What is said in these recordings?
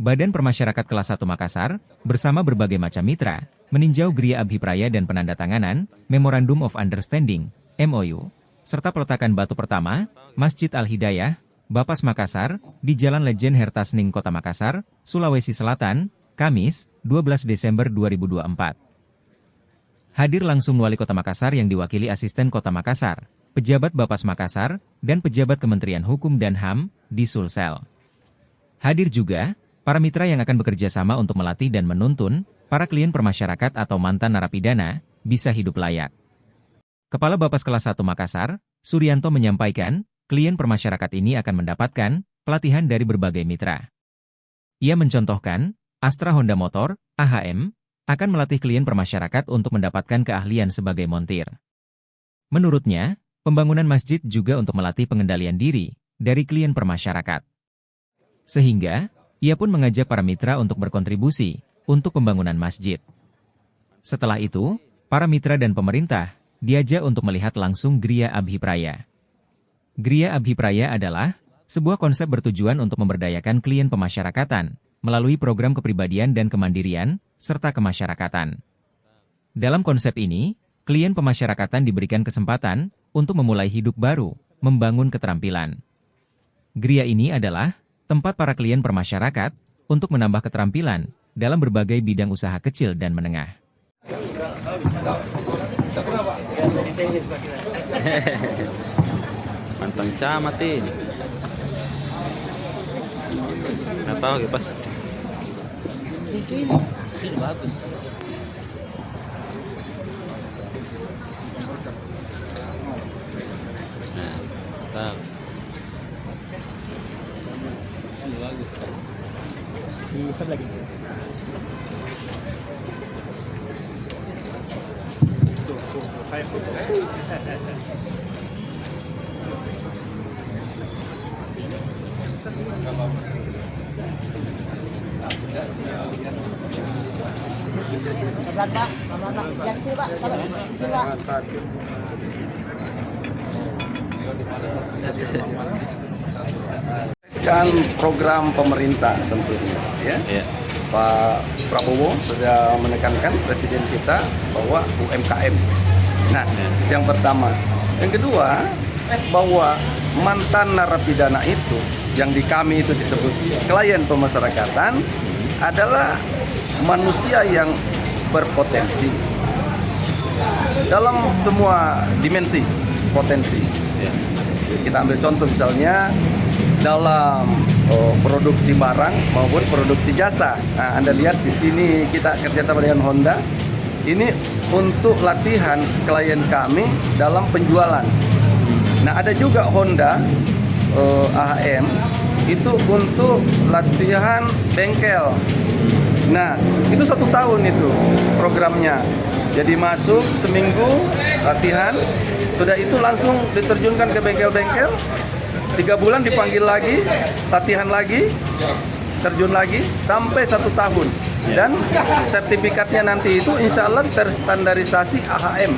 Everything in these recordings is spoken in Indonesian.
Badan Permasyarakat Kelas 1 Makassar, bersama berbagai macam mitra, meninjau Gria Abhipraya dan penandatanganan Memorandum of Understanding (MOU), serta peletakan batu pertama, Masjid Al-Hidayah, Bapas Makassar, di Jalan Lejen Hertasning Kota Makassar, Sulawesi Selatan, Kamis, 12 Desember 2024. Hadir langsung Wali Kota Makassar yang diwakili Asisten Kota Makassar, pejabat Bapas Makassar, dan pejabat Kementerian Hukum dan HAM, di Sulsel. Hadir juga para mitra yang akan bekerja sama untuk melatih dan menuntun para klien permasyarakat atau mantan narapidana bisa hidup layak. Kepala Bapas Kelas 1 Makassar, Suryanto menyampaikan, klien permasyarakat ini akan mendapatkan pelatihan dari berbagai mitra. Ia mencontohkan, Astra Honda Motor, AHM, akan melatih klien permasyarakat untuk mendapatkan keahlian sebagai montir. Menurutnya, pembangunan masjid juga untuk melatih pengendalian diri dari klien permasyarakat. Sehingga, ia pun mengajak para mitra untuk berkontribusi untuk pembangunan masjid. Setelah itu, para mitra dan pemerintah diajak untuk melihat langsung Gria Abhipraya. Gria Abhipraya adalah sebuah konsep bertujuan untuk memberdayakan klien pemasyarakatan melalui program kepribadian dan kemandirian, serta kemasyarakatan. Dalam konsep ini, klien pemasyarakatan diberikan kesempatan untuk memulai hidup baru, membangun keterampilan. Gria ini adalah tempat para klien permasyarakat untuk menambah keterampilan dalam berbagai bidang usaha kecil dan menengah. Mantan camat ini. Nggak tahu ya pas. Ini bagus. Nah, tahu. Ini bagus kan. Di sebelah lagi. Kan program pemerintah tentunya, ya. Ya. Pak Prabowo sudah menekankan presiden kita bahwa UMKM. Nah, yang pertama. Yang kedua, bahwa mantan narapidana itu, yang di kami itu disebut klien pemasyarakatan, adalah manusia yang berpotensi dalam semua dimensi potensi. Kita ambil contoh misalnya dalam produksi barang maupun produksi jasa. Nah, Anda lihat di sini kita kerjasama dengan Honda. Ini untuk latihan klien kami dalam penjualan. Nah, ada juga Honda AHM itu untuk latihan bengkel. Nah, itu 1 tahun itu programnya. Jadi masuk seminggu latihan, sudah itu langsung diterjunkan ke bengkel-bengkel. 3 bulan dipanggil lagi, latihan lagi, terjun lagi, sampai 1 tahun. Dan sertifikatnya nanti itu insya Allah terstandarisasi AHM,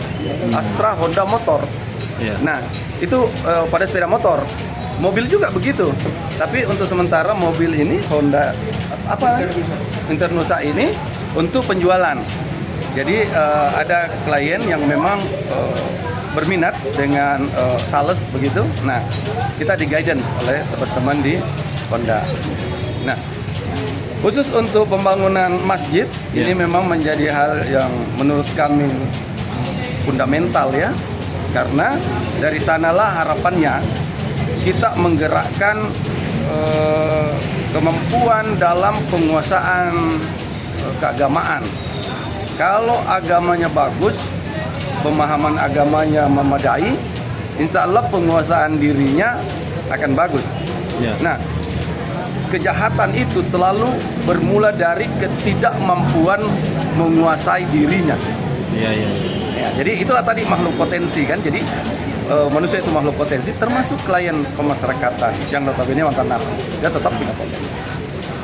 Astra Honda Motor. Nah, itu pada sepeda motor. Mobil juga begitu. Tapi untuk sementara mobil ini Honda Internusa ini untuk penjualan. Jadi ada klien yang memang berminat dengan sales begitu. Nah, kita di guidance oleh teman-teman di Honda. Nah, khusus untuk pembangunan masjid, ini memang menjadi hal yang menurut kami fundamental ya. Karena dari sanalah harapannya kita menggerakkan kemampuan dalam penguasaan keagamaan. Kalau agamanya bagus, pemahaman agamanya memadai, insya Allah penguasaan dirinya akan bagus. Nah, kejahatan itu selalu bermula dari ketidakmampuan menguasai dirinya. Ya, jadi itulah tadi makhluk potensi kan. Jadi manusia itu makhluk potensi, termasuk klien pemasyarakatan yang notabene mantan napi, dia tetap punya potensi.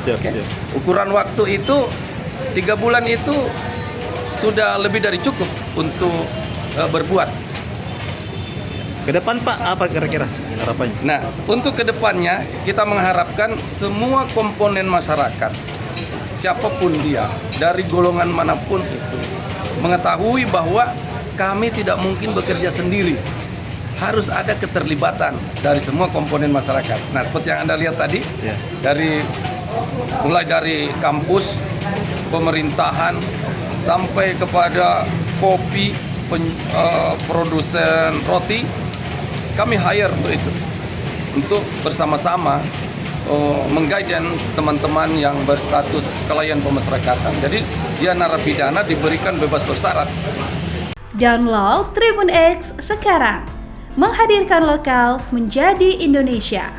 Siap. Ukuran waktu itu 3 bulan itu sudah lebih dari cukup untuk berbuat. Ke depan Pak, apa kira-kira harapannya? Nah, untuk kedepannya kita mengharapkan semua komponen masyarakat, siapapun dia, dari golongan manapun itu, mengetahui bahwa kami tidak mungkin bekerja sendiri. Harus ada keterlibatan dari semua komponen masyarakat. Nah, seperti yang Anda lihat tadi, Ya. mulai dari kampus, pemerintahan, sampai kepada kopi, produsen roti, kami hire untuk itu, untuk bersama-sama mengguidance teman-teman yang berstatus klien pemasyarakatan. Jadi dia narapidana diberikan bebas bersyarat. Download Tribun X sekarang, menghadirkan lokal menjadi Indonesia.